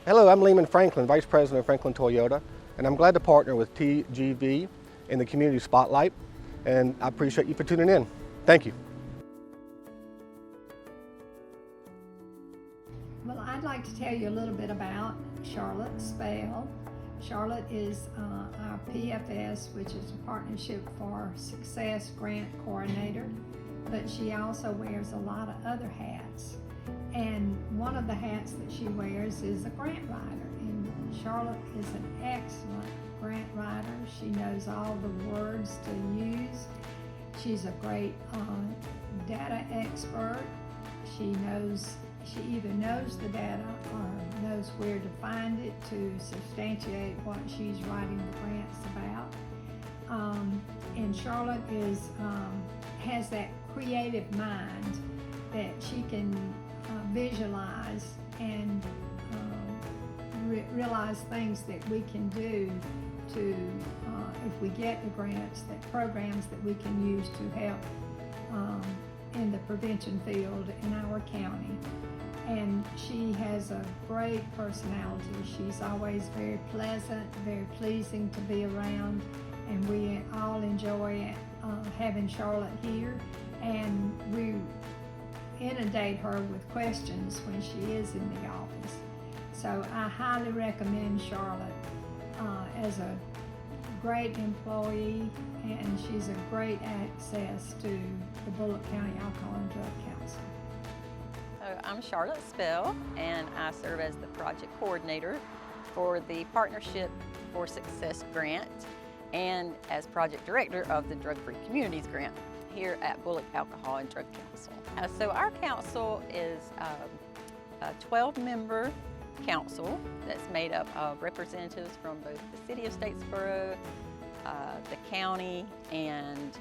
Hello, I'm Lehman Franklin, Vice President of Franklin Toyota, and I'm glad to partner with TGV in the Community Spotlight, and I appreciate you for tuning in. Thank you. Well, I'd like to tell you a little bit about Charlotte Spell. Charlotte is our PFS, which is a Partnership for Success Grant Coordinator, but she also wears a lot of other hats. And one of the hats that she wears is a grant writer. And Charlotte is an excellent grant writer. She knows all the words to use. She's a great data expert. She either knows the data or knows where to find it to substantiate what she's writing the grants about. And Charlotte has that creative mind that she can visualize and realize things that we can do to, if we get the grants, that programs that we can use to help in the prevention field in our county. And she has a great personality. She's always very pleasant, very pleasing to be around, and we all enjoy having Charlotte here. And we inundate her with questions when she is in the office. So I highly recommend Charlotte as a great employee, and she's a great access to the Bullock County Alcohol and Drug Council. So I'm Charlotte Spell, and I serve as the project coordinator for the Partnership for Success Grant and as project director of the Drug Free Communities Grant here at Bullock Alcohol and Drug Council. So our council is a 12-member council that's made up of representatives from both the city of Statesboro, the county, and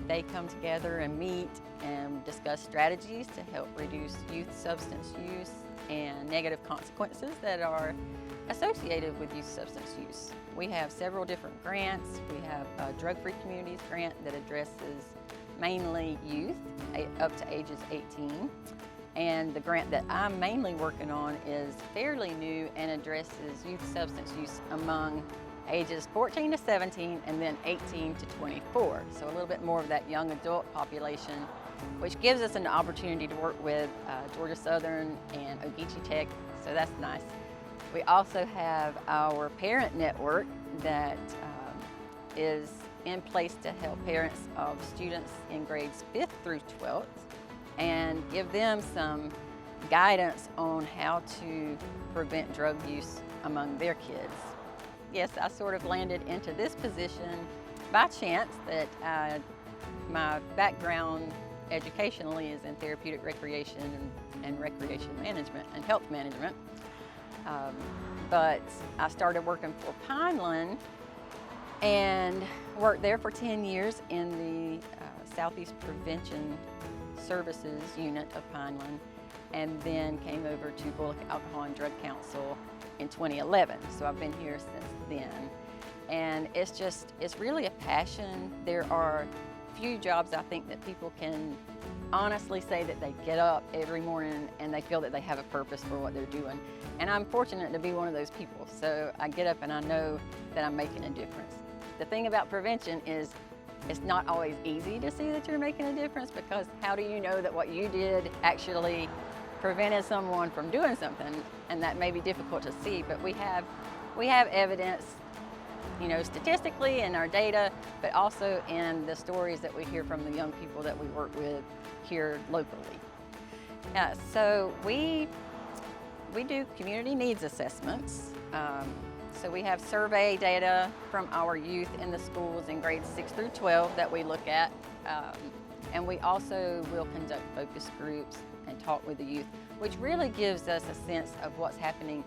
they come together and meet and discuss strategies to help reduce youth substance use and negative consequences that are associated with youth substance use. We have several different grants. We have a Drug Free Communities grant that addresses mainly youth up to ages 18. And the grant that I'm mainly working on is fairly new and addresses youth substance use among ages 14 to 17 and then 18 to 24. So a little bit more of that young adult population, which gives us an opportunity to work with Georgia Southern and Ogeechee Tech, so that's nice. We also have our parent network that is in place to help parents of students in grades 5th through 12th and give them some guidance on how to prevent drug use among their kids. Yes, I sort of landed into this position by chance that my background educationally is in therapeutic recreation and recreation management and health management. But I started working for Pineland and worked there for 10 years in the Southeast Prevention Services unit of Pineland, and then came over to Bullock Alcohol and Drug Council in 2011. So I've been here since then. And it's really a passion. There are few jobs I think that people can honestly say that they get up every morning and they feel that they have a purpose for what they're doing. And I'm fortunate to be one of those people. So I get up and I know that I'm making a difference. The thing about prevention is it's not always easy to see that you're making a difference, because how do you know that what you did actually prevented someone from doing something? And that may be difficult to see, but we have evidence, statistically in our data, but also in the stories that we hear from the young people that we work with here locally. So we do community needs assessments. So we have survey data from our youth in the schools in grades 6 through 12 that we look at. And we also will conduct focus groups and talk with the youth, which really gives us a sense of what's happening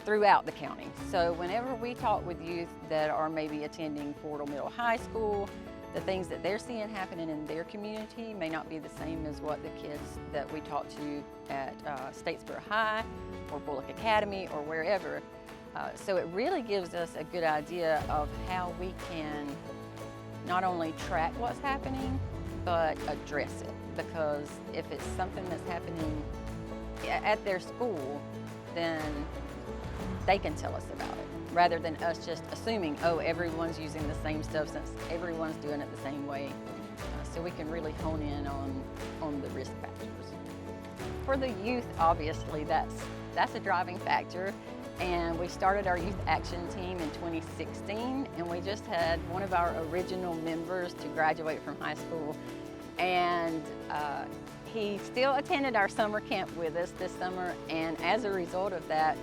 throughout the county. So whenever we talk with youth that are maybe attending Portal Middle High School, the things that they're seeing happening in their community may not be the same as what the kids that we talk to at Statesboro High or Bullock Academy or wherever. So it really gives us a good idea of how we can not only track what's happening, but address it. Because if it's something that's happening at their school, then they can tell us about it, rather than us just assuming, oh, everyone's using the same substance, everyone's doing it the same way. So we can really hone in on the risk factors. For the youth, obviously, that's a driving factor. And we started our youth action team in 2016, and we just had one of our original members to graduate from high school. And he still attended our summer camp with us this summer, and as a result of that,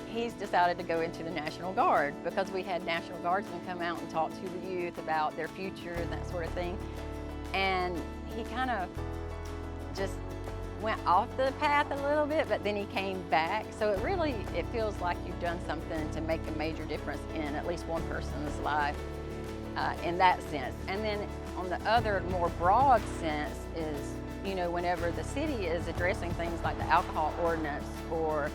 he's decided to go into the National Guard, because we had National Guardsmen come out and talk to the youth about their future and that sort of thing. And he kind of just went off the path a little bit, but then he came back. So it feels like you've done something to make a major difference in at least one person's life in that sense. And then on the other, more broad sense is, you know, whenever the city is addressing things like the alcohol ordinance, or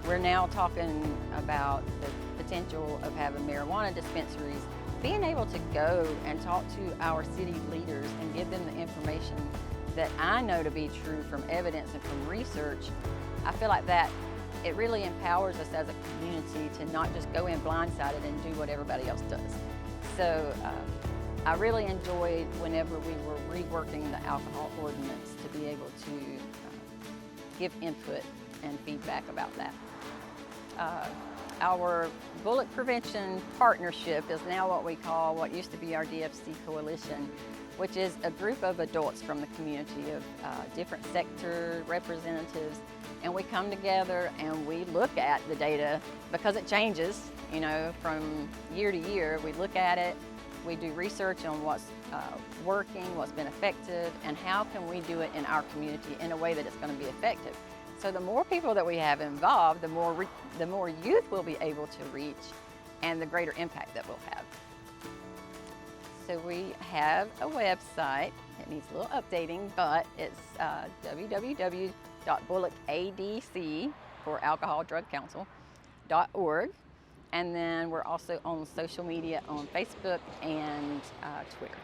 we're now talking about the potential of having marijuana dispensaries, being able to go and talk to our city leaders and give them the information that I know to be true from evidence and from research, I feel like that it really empowers us as a community to not just go in blindsided and do what everybody else does. So I really enjoyed whenever we were reworking the alcohol ordinance to be able to give input and feedback about that. Our Bullet Prevention Partnership is now what used to be our DFC Coalition, which is a group of adults from the community of different sector representatives. And we come together and we look at the data, because it changes, you know, from year to year. We look at it, we do research on what's working, what's been effective, and how can we do it in our community in a way that it's going to be effective. So the more people that we have involved, the more youth we'll be able to reach, and the greater impact that we'll have. So we have a website. It needs a little updating, but it's www.bullockadc for Alcohol Drug Council.org. And then we're also on social media on Facebook and Twitter.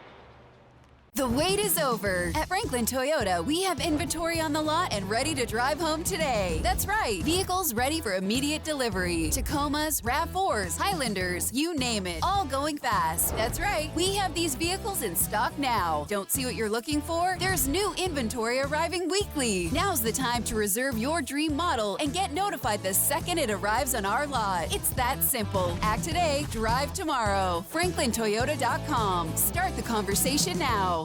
The wait is over. At Franklin Toyota, we have inventory on the lot and ready to drive home today. That's right, vehicles ready for immediate delivery. Tacomas, RAV4s, Highlanders, you name it, all going fast. That's right, we have these vehicles in stock now. Don't see what you're looking for? There's new inventory arriving weekly. Now's the time to reserve your dream model and get notified the second it arrives on our lot. It's that simple. Act today, drive tomorrow. FranklinToyota.com. Start the conversation now.